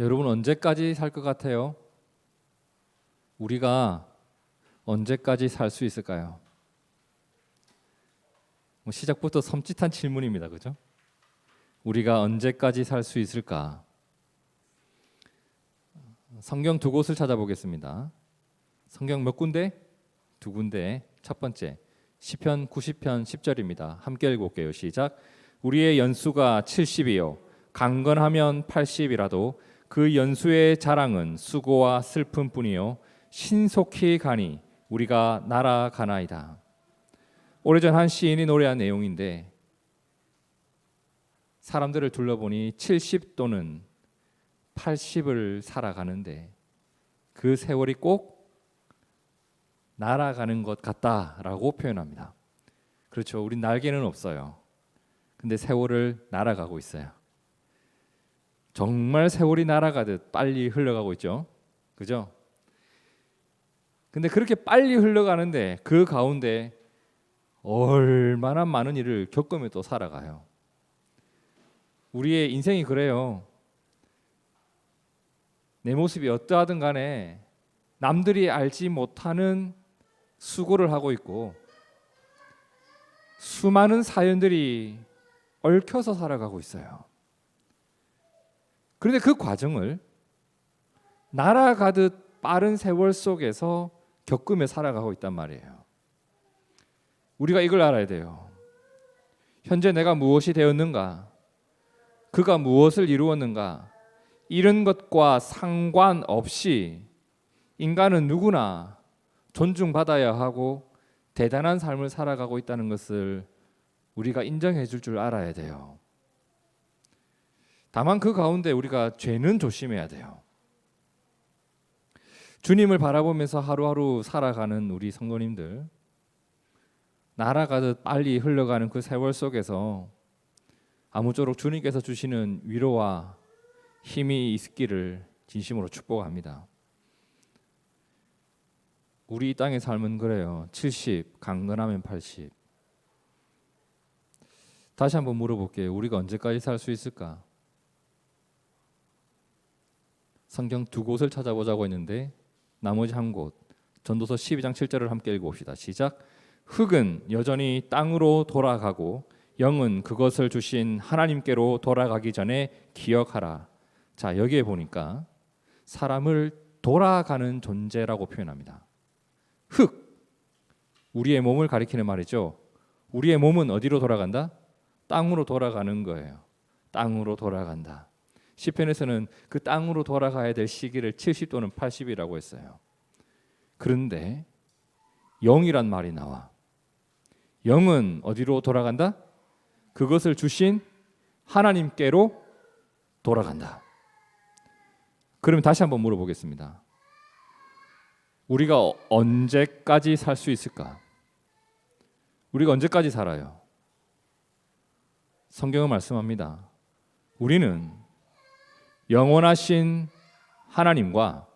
여러분 언제까지 살 것 같아요? 우리가 언제까지 살 수 있을까요? 시작부터 섬찟한 질문입니다. 그죠? 우리가 언제까지 살 수 있을까? 성경 두 곳을 찾아보겠습니다. 성경 몇 군데? 두 군데. 첫 번째 시편 90편 10절입니다. 함께 읽어볼게요. 시작. 우리의 연수가 70이요 강건하면 80이라도 그 연수의 자랑은 수고와 슬픔뿐이요 신속히 가니 우리가 날아가나이다. 오래전 한 시인이 노래한 내용인데, 사람들을 둘러보니 70 또는 80을 살아가는데 그 세월이 꼭 날아가는 것 같다라고 표현합니다. 그렇죠. 우린 날개는 없어요. 근데 세월을 날아가고 있어요. 정말 세월이 날아가듯 빨리 흘러가고 있죠. 그죠? 근데 그렇게 빨리 흘러가는데 그 가운데 얼마나 많은 일을 겪으며 또 살아가요. 우리의 인생이 그래요. 내 모습이 어떠하든 간에 남들이 알지 못하는 수고를 하고 있고 수많은 사연들이 얽혀서 살아가고 있어요. 그런데 그 과정을 날아가듯 빠른 세월 속에서 겪으며 살아가고 있단 말이에요. 우리가 이걸 알아야 돼요. 현재 내가 무엇이 되었는가? 그가 무엇을 이루었는가? 이런 것과 상관없이 인간은 누구나 존중받아야 하고 대단한 삶을 살아가고 있다는 것을 우리가 인정해 줄 알아야 돼요. 다만 그 가운데 우리가 죄는 조심해야 돼요. 주님을 바라보면서 하루하루 살아가는 우리 성도님들, 날아가듯 빨리 흘러가는 그 세월 속에서 아무쪼록 주님께서 주시는 위로와 힘이 있기를 진심으로 축복합니다. 우리 이 땅의 삶은 그래요. 70, 강건하면 80. 다시 한번 물어볼게요. 우리가 언제까지 살 수 있을까? 성경 두 곳을 찾아보자고 했는데 나머지 한 곳, 전도서 12장 7절을 함께 읽어봅시다. 시작. 흙은 여전히 땅으로 돌아가고 영은 그것을 주신 하나님께로 돌아가기 전에 기억하라. 자, 여기에 보니까 사람을 돌아가는 존재라고 표현합니다. 흙, 우리의 몸을 가리키는 말이죠. 우리의 몸은 어디로 돌아간다? 땅으로 돌아가는 거예요. 땅으로 돌아간다. 시편에서는 그 땅으로 돌아가야 될 시기를 70 또는 80이라고 했어요. 그런데 영이란 말이 나와. 영은 어디로 돌아간다? 그것을 주신 하나님께로 돌아간다. 그러면 다시 한번 물어보겠습니다. 우리가 언제까지 살 수 있을까? 우리가 언제까지 살아요? 성경은 말씀합니다. 우리는 영원하신 하나님과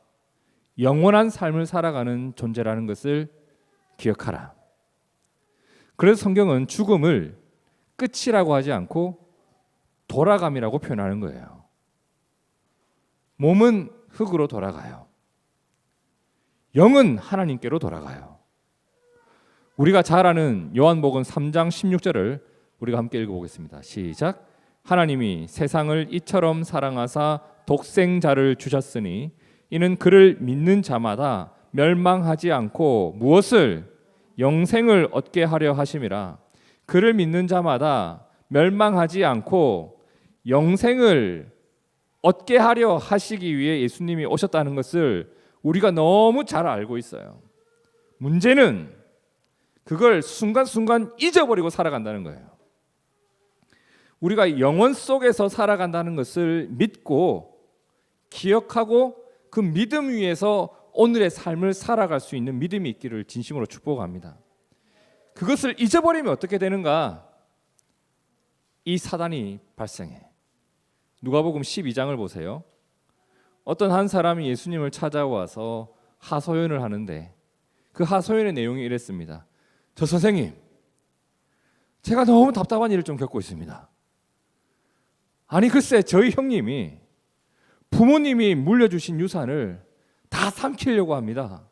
영원한 삶을 살아가는 존재라는 것을 기억하라. 그래서 성경은 죽음을 끝이라고 하지 않고 돌아감이라고 표현하는 거예요. 몸은 흙으로 돌아가요. 영은 하나님께로 돌아가요. 우리가 잘 아는 요한복음 3장 16절을 우리가 함께 읽어보겠습니다. 시작. 하나님이 세상을 이처럼 사랑하사 독생자를 주셨으니 이는 그를 믿는 자마다 멸망하지 않고 무엇을? 영생을 얻게 하려 하심이라. 그를 믿는 자마다 멸망하지 않고 영생을 얻게 하려 하시기 위해 예수님이 오셨다는 것을 우리가 너무 잘 알고 있어요. 문제는 그걸 순간순간 잊어버리고 살아간다는 거예요. 우리가 영원 속에서 살아간다는 것을 믿고 기억하고 그 믿음 위에서 오늘의 삶을 살아갈 수 있는 믿음이 있기를 진심으로 축복합니다. 그것을 잊어버리면 어떻게 되는가? 이 사단이 발생해. 누가복음 12장을 보세요. 어떤 한 사람이 예수님을 찾아와서 하소연을 하는데 그 하소연의 내용이 이랬습니다. 저 선생님, 제가 너무 답답한 일을 좀 겪고 있습니다. 아니 글쎄 저희 형님이 부모님이 물려주신 유산을 다 삼키려고 합니다.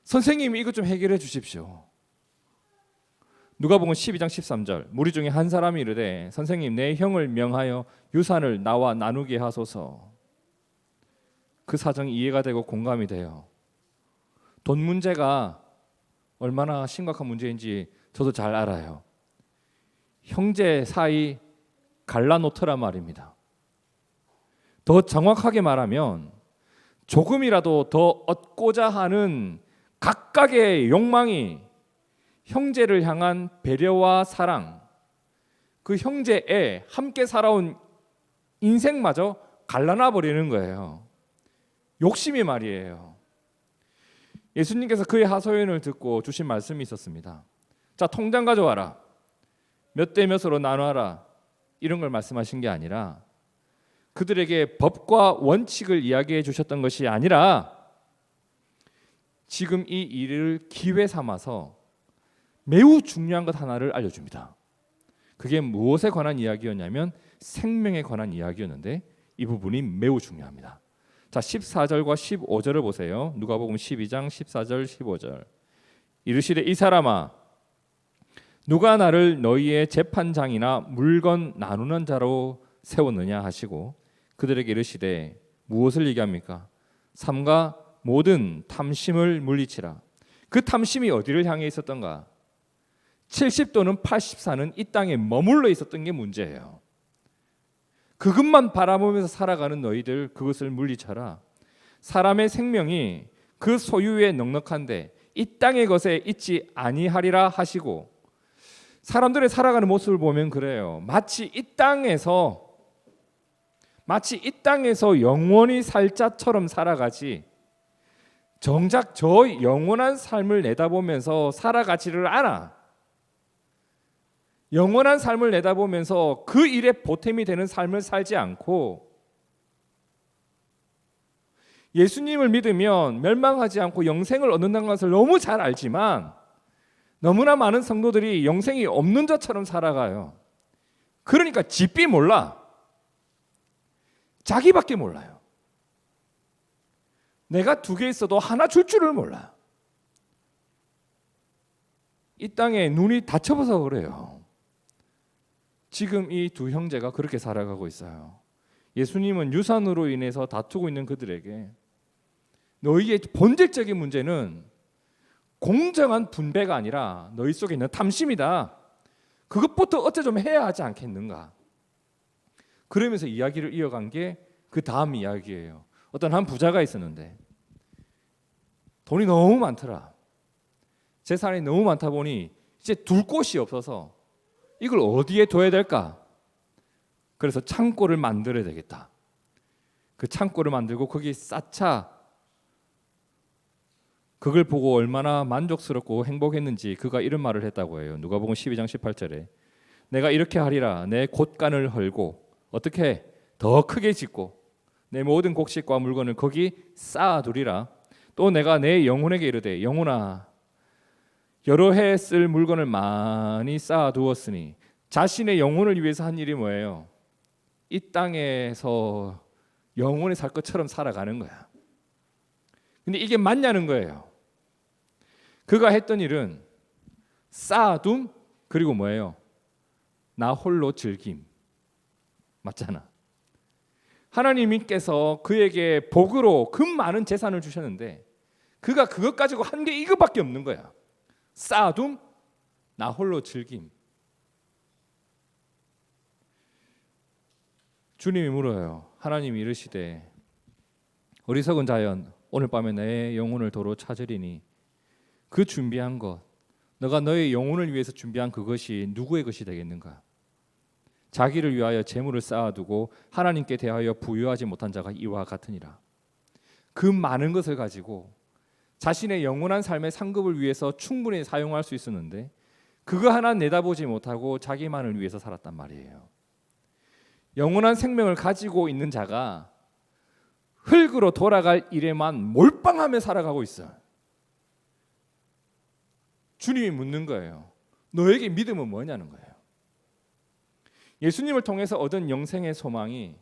선생님이 이것 좀 해결해 주십시오. 누가복음 12장 13절 무리 중에 한 사람이 이르되 선생님 내 형을 명하여 유산을 나와 나누게 하소서. 그 사정이 이해가 되고 공감이 돼요. 돈 문제가 얼마나 심각한 문제인지 저도 잘 알아요. 형제 사이 갈라놓더란 말입니다. 더 정확하게 말하면 조금이라도 더 얻고자 하는 각각의 욕망이 형제를 향한 배려와 사랑, 그 형제에 함께 살아온 인생마저 갈라놔 버리는 거예요. 욕심이 말이에요. 예수님께서 그의 하소연을 듣고 주신 말씀이 있었습니다. 자, 통장 가져와라. 몇 대 몇으로 나눠라. 이런 걸 말씀하신 게 아니라 그들에게 법과 원칙을 이야기해 주셨던 것이 아니라 지금 이 일을 기회 삼아서 매우 중요한 것 하나를 알려줍니다. 그게 무엇에 관한 이야기였냐면 생명에 관한 이야기였는데 이 부분이 매우 중요합니다. 자, 14절과 15절을 보세요. 누가복음 12장 14절 15절. 이르시되 이 사람아 누가 나를 너희의 재판장이나 물건 나누는 자로 세웠느냐 하시고 그들에게 이르시되 무엇을 얘기합니까? 삼가 모든 탐심을 물리치라. 그 탐심이 어디를 향해 있었던가? 70도는 80사는 이 땅에 머물러 있었던 게 문제예요. 그것만 바라보면서 살아가는 너희들 그것을 물리쳐라. 사람의 생명이 그 소유에 넉넉한데 이 땅의 것에 있지 아니하리라 하시고 사람들의 살아가는 모습을 보면 그래요. 마치 이 땅에서 영원히 살 자처럼 살아가지 정작 저 영원한 삶을 내다보면서 살아가지를 않아. 영원한 삶을 내다보면서 그 일에 보탬이 되는 삶을 살지 않고 예수님을 믿으면 멸망하지 않고 영생을 얻는다는 것을 너무 잘 알지만 너무나 많은 성도들이 영생이 없는 자처럼 살아가요. 그러니까 집비 몰라. 자기밖에 몰라요. 내가 두 개 있어도 하나 줄 줄을 몰라. 이 땅에 눈이 닫혀서 그래요. 지금 이 두 형제가 그렇게 살아가고 있어요. 예수님은 유산으로 인해서 다투고 있는 그들에게 너희의 본질적인 문제는 공정한 분배가 아니라 너희 속에 있는 탐심이다. 그것부터 어째 좀 해야 하지 않겠는가. 그러면서 이야기를 이어간 게 그 다음 이야기예요. 어떤 한 부자가 있었는데 돈이 너무 많더라. 재산이 너무 많다 보니 이제 둘 곳이 없어서 이걸 어디에 둬야 될까? 그래서 창고를 만들어야 되겠다. 그 창고를 만들고 거기 쌓자. 그걸 보고 얼마나 만족스럽고 행복했는지 그가 이런 말을 했다고 해요. 누가복음 12장 18절에 내가 이렇게 하리라. 내 곳간을 헐고 어떻게 더 크게 짓고 내 모든 곡식과 물건을 거기 쌓아두리라. 또 내가 내 영혼에게 이르되 영혼아 여러 해 쓸 물건을 많이 쌓아두었으니 자신의 영혼을 위해서 한 일이 뭐예요? 이 땅에서 영원히 살 것처럼 살아가는 거야. 근데 이게 맞냐는 거예요. 그가 했던 일은 쌓아둠 그리고 뭐예요? 나 홀로 즐김. 맞잖아. 하나님께서 그에게 복으로 그 많은 재산을 주셨는데 그가 그것 가지고 한 게 이것밖에 없는 거야. 쌓아둠 나 홀로 즐김. 주님이 물어요. 하나님이 이르시되 어리석은 자연 오늘 밤에 내 영혼을 도로 찾으리니 그 준비한 것 너가 너의 영혼을 위해서 준비한 그것이 누구의 것이 되겠는가? 자기를 위하여 재물을 쌓아두고 하나님께 대하여 부유하지 못한 자가 이와 같으니라. 그 많은 것을 가지고 자신의 영원한 삶의 상급을 위해서 충분히 사용할 수 있었는데 그거 하나 내다보지 못하고 자기만을 위해서 살았단 말이에요. 영원한 생명을 가지고 있는 자가 흙으로 돌아갈 일에만 몰빵하며 살아가고 있어요. 주님이 묻는 거예요. 너에게 믿음은 뭐냐는 거예요. 예수님을 통해서 얻은 영생의 소망이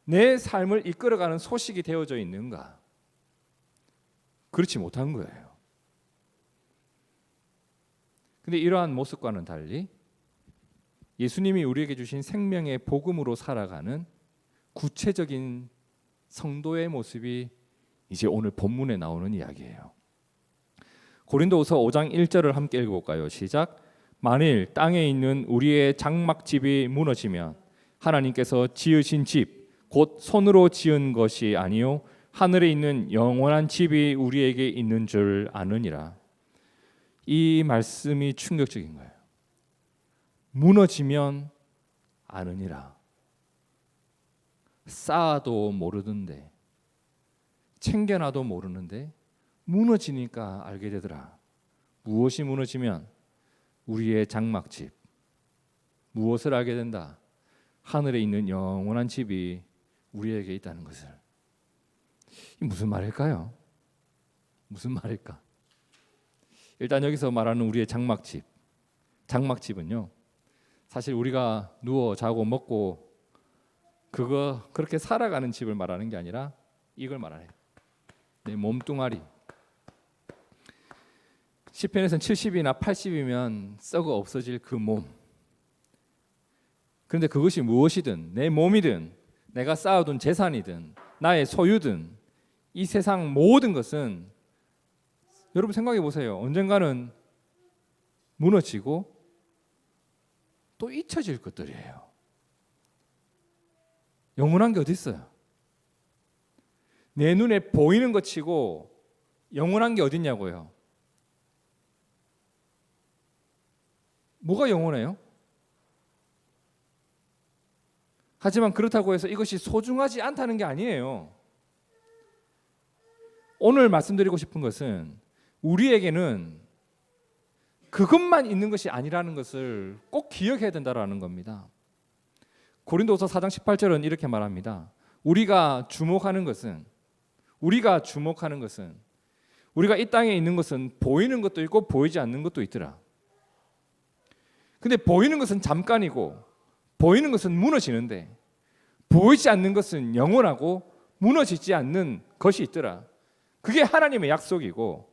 내 삶을 이끌어가는 소식이 되어져 있는가? 그렇지 못한 거예요. 근데 이러한 모습과는 달리 예수님이 우리에게 주신 생명의 복음으로 살아가는 구체적인 성도의 모습이 이제 오늘 본문에 나오는 이야기예요. 고린도후서 5장 1절을 함께 읽어볼까요? 시작. 만일 땅에 있는 우리의 장막집이 무너지면 하나님께서 지으신 집 곧 손으로 지은 것이 아니요 하늘에 있는 영원한 집이 우리에게 있는 줄 아느니라. 이 말씀이 충격적인 거예요. 무너지면 아느니라. 쌓아도 모르던데, 챙겨놔도 모르는데 무너지니까 알게 되더라. 무엇이 무너지면? 우리의 장막집. 무엇을 알게 된다? 하늘에 있는 영원한 집이 우리에게 있다는 것을. 이 무슨 말일까요? 무슨 말일까? 일단 여기서 말하는 우리의 장막집. 장막집은요, 사실 우리가 누워 자고 먹고 그렇게 살아가는 집을 말하는 게 아니라 이걸 말하네요. 내 몸뚱아리. 시편에서는 70이나 80이면 썩어 없어질 그 몸. 그런데 그것이 무엇이든, 내 몸이든 내가 쌓아둔 재산이든 나의 소유든 이 세상 모든 것은 여러분 생각해 보세요. 언젠가는 무너지고 또 잊혀질 것들이에요. 영원한 게 어디 있어요? 내 눈에 보이는 것 치고 영원한 게 어디 있냐고요. 뭐가 영원해요? 하지만 그렇다고 해서 이것이 소중하지 않다는 게 아니에요. 오늘 말씀드리고 싶은 것은 우리에게는 그것만 있는 것이 아니라는 것을 꼭 기억해야 된다는 겁니다. 고린도서 4장 18절은 이렇게 말합니다. 우리가 주목하는 것은 우리가 이 땅에 있는 것은 보이는 것도 있고 보이지 않는 것도 있더라. 근데 보이는 것은 잠깐이고 보이는 것은 무너지는데 보이지 않는 것은 영원하고 무너지지 않는 것이 있더라. 그게 하나님의 약속이고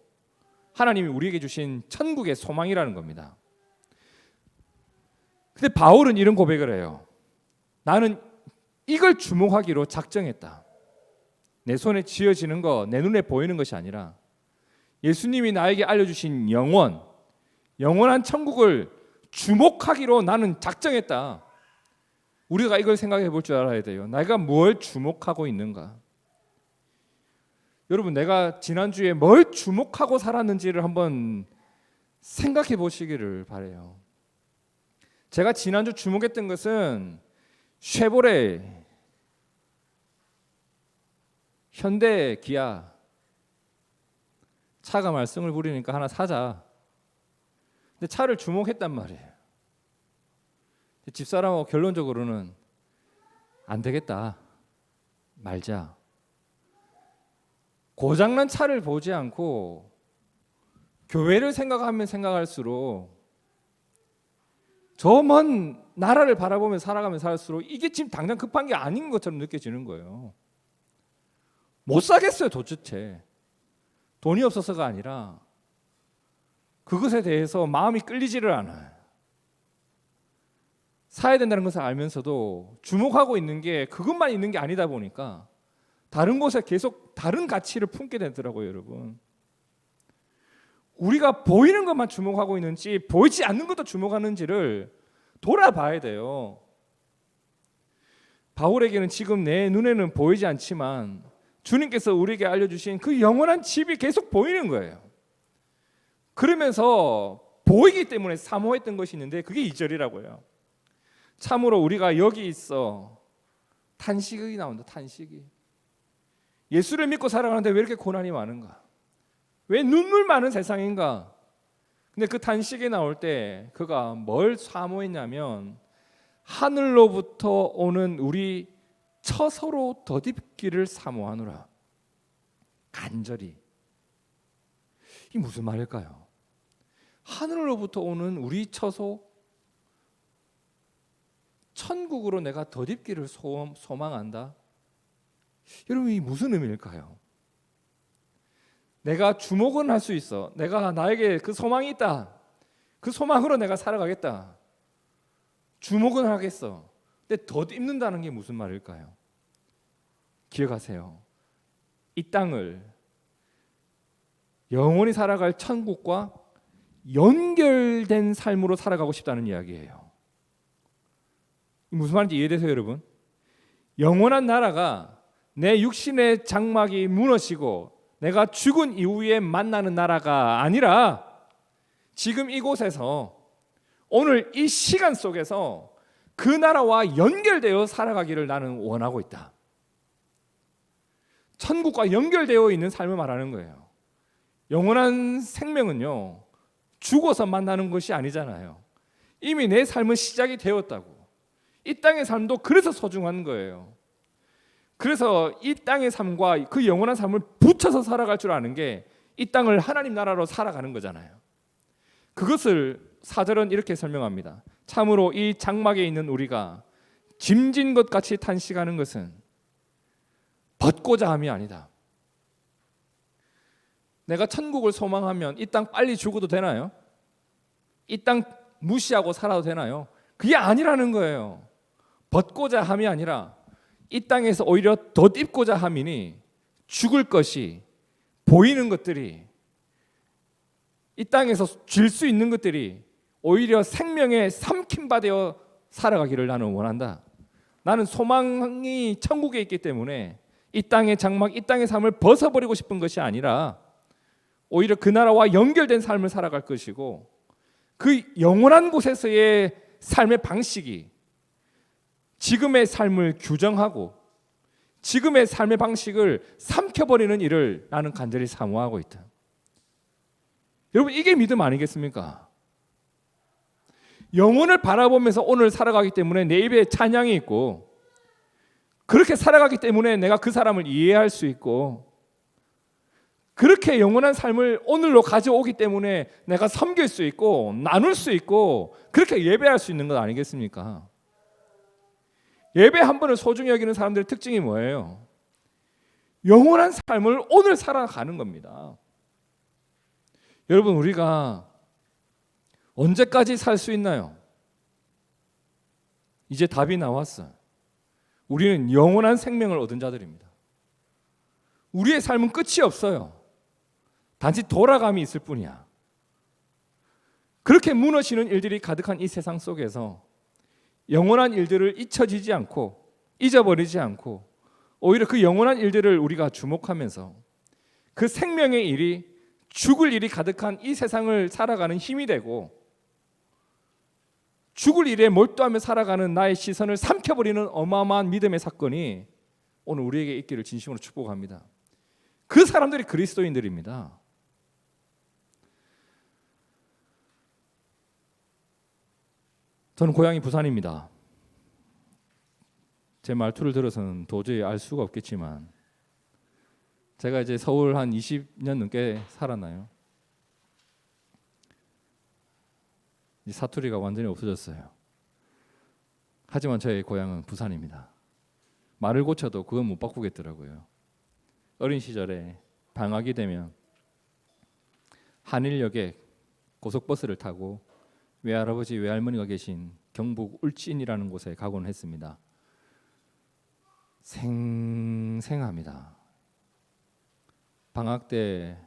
하나님이 우리에게 주신 천국의 소망이라는 겁니다. 근데 바울은 이런 고백을 해요. 나는 이걸 주목하기로 작정했다. 내 손에 쥐어지는 거, 내 눈에 보이는 것이 아니라 예수님이 나에게 알려주신 영원한 천국을 주목하기로 나는 작정했다. 우리가 이걸 생각해 볼 줄 알아야 돼요. 내가 뭘 주목하고 있는가? 여러분, 내가 지난주에 뭘 주목하고 살았는지를 한번 생각해 보시기를 바라요. 제가 지난주 주목했던 것은 쉐보레, 현대, 기아. 차가 말썽을 부리니까 하나 사자. 근데 차를 주목했단 말이에요. 집사람하고 결론적으로는 안 되겠다, 말자. 고장난 차를 보지 않고 교회를 생각하면 생각할수록 저 먼 나라를 바라보며 살아가면 살수록 이게 지금 당장 급한 게 아닌 것처럼 느껴지는 거예요. 못 사겠어요. 도대체 돈이 없어서가 아니라 그것에 대해서 마음이 끌리지를 않아요. 사야 된다는 것을 알면서도 주목하고 있는 게 그것만 있는 게 아니다 보니까 다른 곳에 계속 다른 가치를 품게 되더라고요. 여러분, 우리가 보이는 것만 주목하고 있는지 보이지 않는 것도 주목하는지를 돌아봐야 돼요. 바울에게는 지금 내 눈에는 보이지 않지만 주님께서 우리에게 알려주신 그 영원한 집이 계속 보이는 거예요. 그러면서 보이기 때문에 사모했던 것이 있는데 그게 2절이라고요. 참으로 우리가 여기 있어, 탄식이 나온다. 탄식이. 예수를 믿고 살아가는데 왜 이렇게 고난이 많은가? 왜 눈물 많은 세상인가? 근데 그 탄식이 나올 때 그가 뭘 사모했냐면 하늘로부터 오는 우리 처소로 덧입기를 사모하노라. 간절히. 이 무슨 말일까요? 하늘로부터 오는 우리 처소, 천국으로 내가 덧입기를 소망한다. 여러분, 이 무슨 의미일까요? 내가 주목은 할 수 있어. 나에게 그 소망이 있다. 그 소망으로 내가 살아가겠다. 주목은 하겠어. 근데 덧입는다는 게 무슨 말일까요? 기억하세요. 이 땅을 영원히 살아갈 천국과 연결된 삶으로 살아가고 싶다는 이야기예요. 무슨 말인지 이해되세요, 여러분? 영원한 나라가 내 육신의 장막이 무너지고 내가 죽은 이후에 만나는 나라가 아니라 지금 이곳에서 오늘 이 시간 속에서 그 나라와 연결되어 살아가기를 나는 원하고 있다. 천국과 연결되어 있는 삶을 말하는 거예요. 영원한 생명은요, 죽어서 만나는 것이 아니잖아요. 이미 내 삶은 시작이 되었다고. 이 땅의 삶도 그래서 소중한 거예요. 그래서 이 땅의 삶과 그 영원한 삶을 붙여서 살아갈 줄 아는 게 이 땅을 하나님 나라로 살아가는 거잖아요. 그것을 4절은 이렇게 설명합니다. 참으로 이 장막에 있는 우리가 짐진 것 같이 탄식하는 것은 벗고자 함이 아니다. 내가 천국을 소망하면 이 땅 빨리 죽어도 되나요? 이 땅 무시하고 살아도 되나요? 그게 아니라는 거예요. 벗고자 함이 아니라 이 땅에서 오히려 덧입고자 함이니 죽을 것이, 보이는 것들이, 이 땅에서 줄 수 있는 것들이 오히려 생명의 삼킴바 되어 살아가기를 나는 원한다. 나는 소망이 천국에 있기 때문에 이 땅의 장막, 이 땅의 삶을 벗어버리고 싶은 것이 아니라 오히려 그 나라와 연결된 삶을 살아갈 것이고, 그 영원한 곳에서의 삶의 방식이 지금의 삶을 규정하고 지금의 삶의 방식을 삼켜버리는 일을 나는 간절히 사모하고 있다. 여러분, 이게 믿음 아니겠습니까? 영혼을 바라보면서 오늘 살아가기 때문에 내 입에 찬양이 있고, 그렇게 살아가기 때문에 내가 그 사람을 이해할 수 있고, 그렇게 영원한 삶을 오늘로 가져오기 때문에 내가 섬길 수 있고 나눌 수 있고 그렇게 예배할 수 있는 것 아니겠습니까? 예배 한 번을 소중히 여기는 사람들의 특징이 뭐예요? 영원한 삶을 오늘 살아가는 겁니다. 여러분, 우리가 언제까지 살 수 있나요? 이제 답이 나왔어요. 우리는 영원한 생명을 얻은 자들입니다. 우리의 삶은 끝이 없어요. 단지 돌아감이 있을 뿐이야. 그렇게 무너지는 일들이 가득한 이 세상 속에서 영원한 일들을 잊혀지지 않고 잊어버리지 않고 오히려 그 영원한 일들을 우리가 주목하면서 그 생명의 일이, 죽을 일이 가득한 이 세상을 살아가는 힘이 되고, 죽을 일에 몰두하며 살아가는 나의 시선을 삼켜버리는 어마어마한 믿음의 사건이 오늘 우리에게 있기를 진심으로 축복합니다. 그 사람들이 그리스도인들입니다. 저는 고향이 부산입니다. 제 말투를 들어서는 도저히 알 수가 없겠지만 제가 이제 서울 한 20년 넘게 살았나요? 이 사투리가 완전히 없어졌어요. 하지만 저의 고향은 부산입니다. 말을 고쳐도 그건 못 바꾸겠더라고요. 어린 시절에 방학이 되면 한일역에 고속버스를 타고 외할아버지 외할머니가 계신 경북 울진이라는 곳에 가곤 했습니다. 생생합니다. 방학 때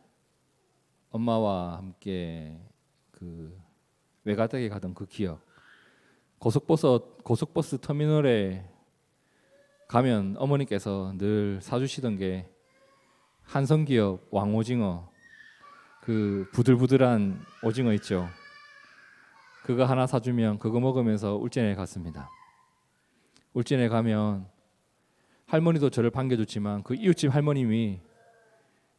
엄마와 함께 그 외가댁에 가던 그 기억, 고속버스 터미널에 가면 어머니께서 늘 사주시던 게 한성기업 왕오징어, 그 부들부들한 오징어 있죠. 그거 하나 사주면 그거 먹으면서 울진에 갔습니다. 울진에 가면 할머니도 저를 반겨줬지만 그 이웃집 할머님이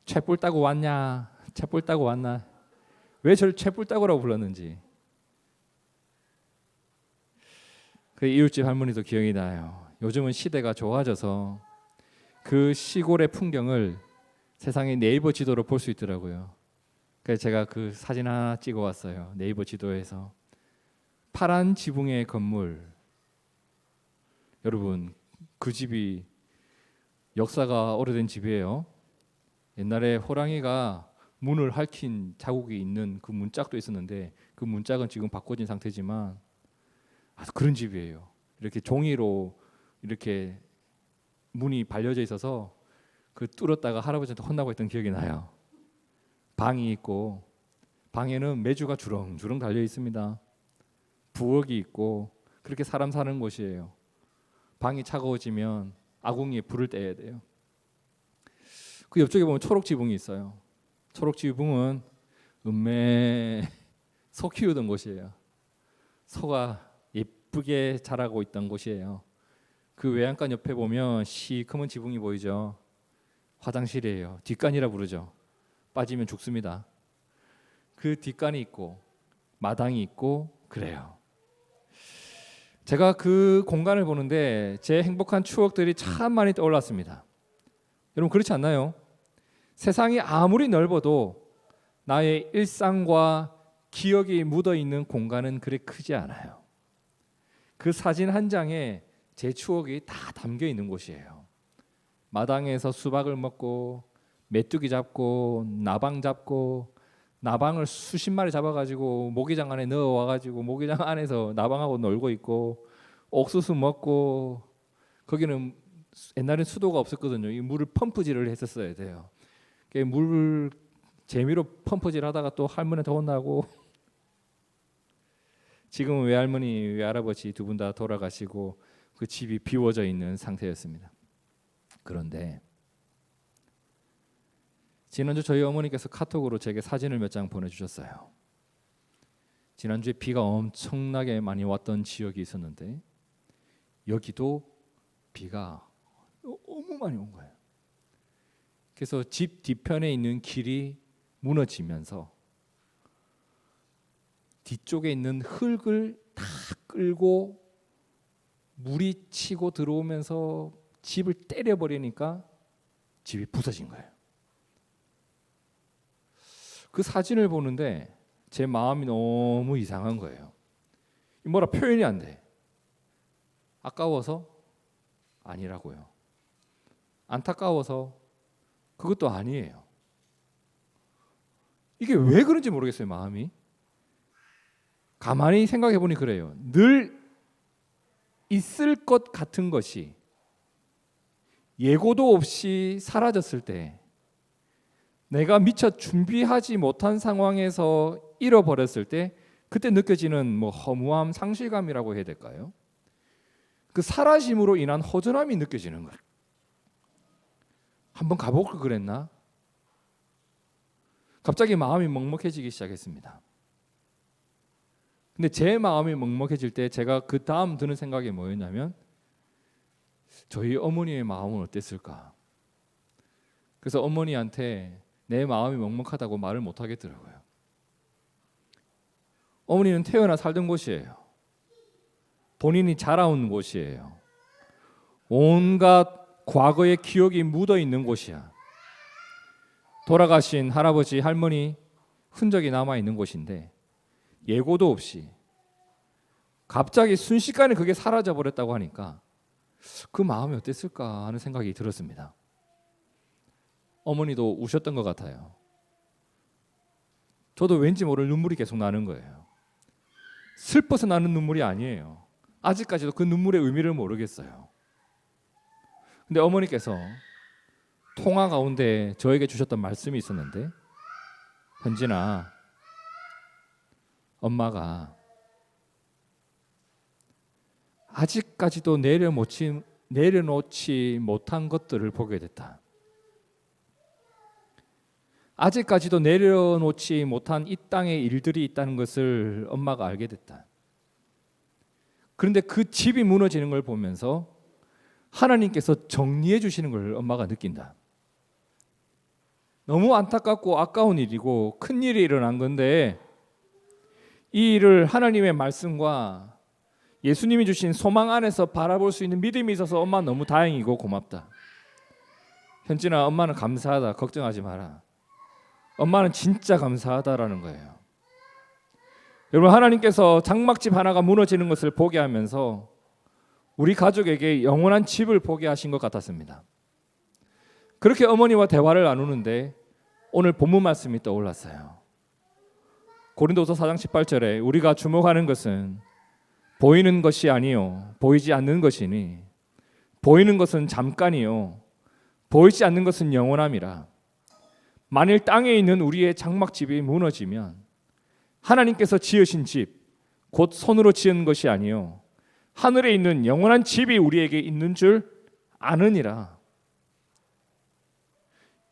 채뿔 따고 왔냐, 채뿔 따고 왔나, 왜 저를 채뿔 따고라고 불렀는지 그 이웃집 할머니도 기억이 나요. 요즘은 시대가 좋아져서 그 시골의 풍경을 세상의 네이버 지도로 볼 수 있더라고요. 그래서 제가 그 사진 하나 찍어 왔어요. 네이버 지도에서 파란 지붕의 건물. 여러분, 그 집이 역사가 오래된 집이에요. 옛날에 호랑이가 문을 핥힌 자국이 있는 그 문짝도 있었는데 그 문짝은 지금 바꿔진 상태지만 아주 그런 집이에요. 이렇게 종이로 이렇게 문이 발려져 있어서 그 뚫었다가 할아버지한테 혼나고 했던 기억이 나요. 방이 있고 방에는 메주가 주렁주렁 달려 있습니다. 부엌이 있고 그렇게 사람 사는 곳이에요. 방이 차가워지면 아궁이에 불을 떼야 돼요. 그 옆쪽에 보면 초록 지붕이 있어요. 초록 지붕은 소 키우던 곳이에요. 소가 예쁘게 자라고 있던 곳이에요. 그 외양간 옆에 보면 시커먼 지붕이 보이죠. 화장실이에요. 뒷간이라 부르죠. 빠지면 죽습니다. 그 뒷간이 있고 마당이 있고 그래요. 제가 그 공간을 보는데 제 행복한 추억들이 참 많이 떠올랐습니다. 여러분 그렇지 않나요? 세상이 아무리 넓어도 나의 일상과 기억이 묻어있는 공간은 그리 크지 않아요. 그 사진 한 장에 제 추억이 다 담겨 있는 곳이에요. 마당에서 수박을 먹고 메뚜기 잡고 나방 잡고 나방을 수십 마리 잡아가지고 모기장 안에 넣어와가지고 모기장 안에서 나방하고 놀고 있고 옥수수 먹고 거기는 옛날엔 수도가 없었거든요. 이 물을 펌프질을 했었어야 돼요. 물 재미로 펌프질 하다가 또 할머니한테 혼나고 지금은 외할머니 외할아버지 두 분 다 돌아가시고 그 집이 비워져 있는 상태였습니다. 그런데 지난주 저희 어머니께서 카톡으로 제게 사진을 몇 장 보내주셨어요. 지난주에 비가 엄청나게 많이 왔던 지역이 있었는데 여기도 비가 너무 많이 온 거예요. 그래서 집 뒤편에 있는 길이 무너지면서 뒤쪽에 있는 흙을 다 끌고 물이 치고 들어오면서 집을 때려버리니까 집이 부서진 거예요. 그 사진을 보는데 제 마음이 너무 이상한 거예요. 뭐라 표현이 안 돼. 아까워서? 아니라고요. 안타까워서? 그것도 아니에요. 이게 왜 그런지 모르겠어요, 마음이. 가만히 생각해 보니 그래요. 늘 있을 것 같은 것이 예고도 없이 사라졌을 때 내가 미처 준비하지 못한 상황에서 잃어버렸을 때 그때 느껴지는 허무함, 상실감이라고 해야 될까요? 그 사라짐으로 인한 허전함이 느껴지는 거예요. 한번 가볼 걸 그랬나? 갑자기 마음이 먹먹해지기 시작했습니다. 근데 제 마음이 먹먹해질 때 제가 그 다음 드는 생각이 뭐였냐면 저희 어머니의 마음은 어땠을까? 그래서 어머니한테 내 마음이 먹먹하다고 말을 못 하겠더라고요. 어머니는 태어나 살던 곳이에요. 본인이 자라온 곳이에요. 온갖 과거의 기억이 묻어 있는 곳이야. 돌아가신 할아버지, 할머니 흔적이 남아 있는 곳인데 예고도 없이 갑자기 순식간에 그게 사라져 버렸다고 하니까 그 마음이 어땠을까 하는 생각이 들었습니다. 어머니도 우셨던 것 같아요. 저도 왠지 모를 눈물이 계속 나는 거예요. 슬퍼서 나는 눈물이 아니에요. 아직까지도 그 눈물의 의미를 모르겠어요. 근데 어머니께서 통화 가운데 저에게 주셨던 말씀이 있었는데, 현진아, 엄마가 아직까지도 내려놓지 못한 것들을 보게 됐다. 아직까지도 내려놓지 못한 이 땅에 일들이 있다는 것을 엄마가 알게 됐다. 그런데 그 집이 무너지는 걸 보면서 하나님께서 정리해 주시는 걸 엄마가 느낀다. 너무 안타깝고 아까운 일이고 큰 일이 일어난 건데 이 일을 하나님의 말씀과 예수님이 주신 소망 안에서 바라볼 수 있는 믿음이 있어서 엄마 너무 다행이고 고맙다. 현진아, 엄마는 감사하다. 걱정하지 마라. 엄마는 진짜 감사하다라는 거예요. 여러분, 하나님께서 장막집 하나가 무너지는 것을 보게 하면서 우리 가족에게 영원한 집을 보게 하신 것 같았습니다. 그렇게 어머니와 대화를 나누는데 오늘 본문 말씀이 떠올랐어요. 고린도서 4장 18절에 우리가 주목하는 것은 보이는 것이 아니요 보이지 않는 것이니 보이는 것은 잠깐이요 보이지 않는 것은 영원함이라. 만일 땅에 있는 우리의 장막집이 무너지면 하나님께서 지으신 집 곧 손으로 지은 것이 아니요 하늘에 있는 영원한 집이 우리에게 있는 줄 아느니라.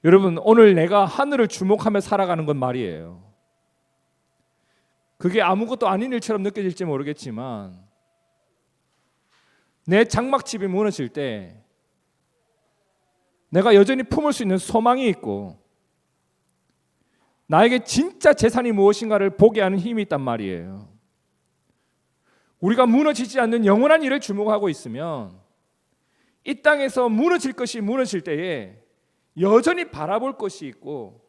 여러분, 오늘 내가 하늘을 주목하며 살아가는 건 말이에요. 그게 아무것도 아닌 일처럼 느껴질지 모르겠지만 내 장막집이 무너질 때 내가 여전히 품을 수 있는 소망이 있고 나에게 진짜 재산이 무엇인가를 보게 하는 힘이 있단 말이에요. 우리가 무너지지 않는 영원한 일을 주목하고 있으면 이 땅에서 무너질 것이 무너질 때에 여전히 바라볼 것이 있고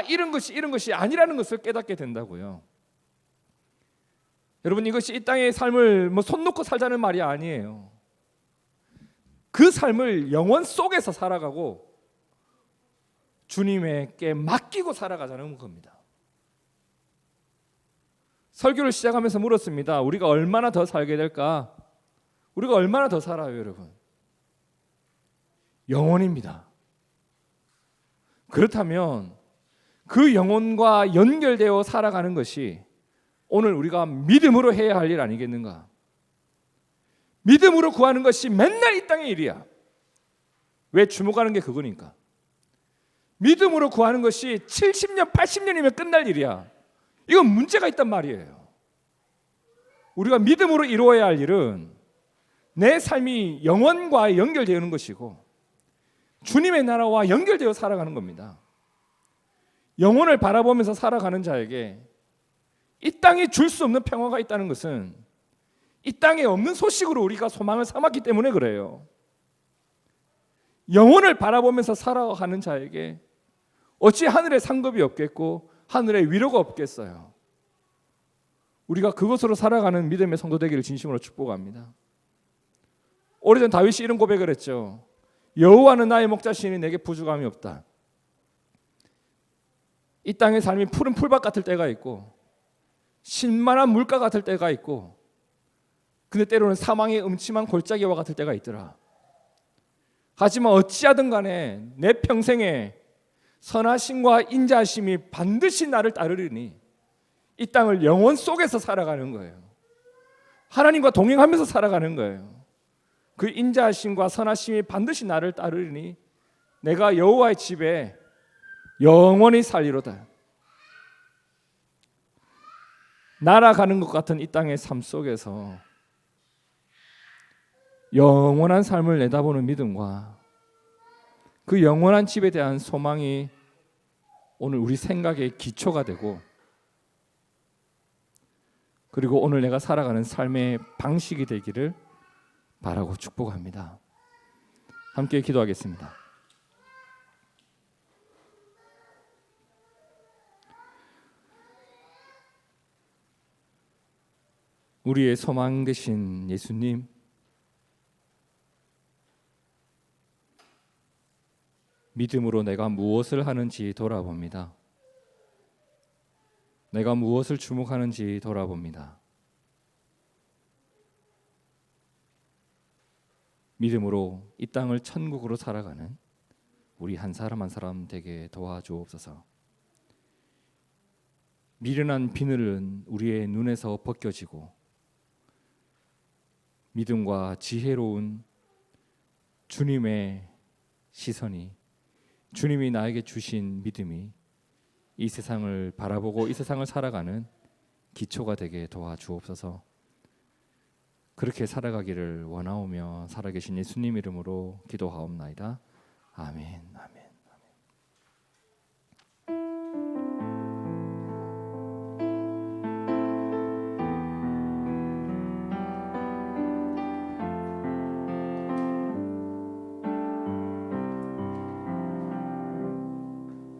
이런 것이 아니라는 것을 깨닫게 된다고요. 여러분, 이것이 이 땅의 삶을 손 놓고 살자는 말이 아니에요. 그 삶을 영원 속에서 살아가고 주님에게 맡기고 살아가자는 겁니다. 설교를 시작하면서 물었습니다. 우리가 얼마나 더 살게 될까? 우리가 얼마나 더 살아요, 여러분? 영원입니다. 그렇다면 그 영혼과 연결되어 살아가는 것이 오늘 우리가 믿음으로 해야 할 일 아니겠는가? 믿음으로 구하는 것이 맨날 이 땅의 일이야. 왜 주목하는 게 그거니까. 믿음으로 구하는 것이 70년, 80년이면 끝날 일이야. 이건 문제가 있단 말이에요. 우리가 믿음으로 이루어야 할 일은 내 삶이 영원과 연결되는 것이고 주님의 나라와 연결되어 살아가는 겁니다. 영혼을 바라보면서 살아가는 자에게 이 땅에 줄 수 없는 평화가 있다는 것은 이 땅에 없는 소식으로 우리가 소망을 삼았기 때문에 그래요. 영혼을 바라보면서 살아가는 자에게 어찌 하늘에 상급이 없겠고 하늘에 위로가 없겠어요. 우리가 그것으로 살아가는 믿음의 성도 되기를 진심으로 축복합니다. 오래전 다윗이 이런 고백을 했죠. 여호와는 나의 목자시니 내게 부족함이 없다. 이 땅의 삶이 푸른 풀밭 같을 때가 있고 신만한 물가 같을 때가 있고 근데 때로는 사망의 음침한 골짜기와 같을 때가 있더라. 하지만 어찌하든 간에 내 평생에 선하심과 인자하심이 반드시 나를 따르리니 이 땅을 영원 속에서 살아가는 거예요. 하나님과 동행하면서 살아가는 거예요. 그 인자하심과 선하심이 반드시 나를 따르리니 내가 여호와의 집에 영원히 살리로다. 날아가는 것 같은 이 땅의 삶 속에서 영원한 삶을 내다보는 믿음과 그 영원한 집에 대한 소망이 오늘 우리 생각의 기초가 되고 그리고 오늘 내가 살아가는 삶의 방식이 되기를 바라고 축복합니다. 함께 기도하겠습니다. 우리의 소망 되신 예수님, 믿음으로 내가 무엇을 하는지 돌아봅니다. 내가 무엇을 주목하는지 돌아봅니다. 믿음으로 이 땅을 천국으로 살아가는 우리 한 사람 한 사람 되게 도와주옵소서. 미련한 비늘은 우리의 눈에서 벗겨지고 믿음과 지혜로운 주님의 시선이 주님이 나에게 주신 믿음이 이 세상을 바라보고 이 세상을 살아가는 기초가 되게 도와주옵소서. 그렇게 살아가기를 원하오며 살아계신 예수님 이름으로 기도하옵나이다. 아멘. 아멘.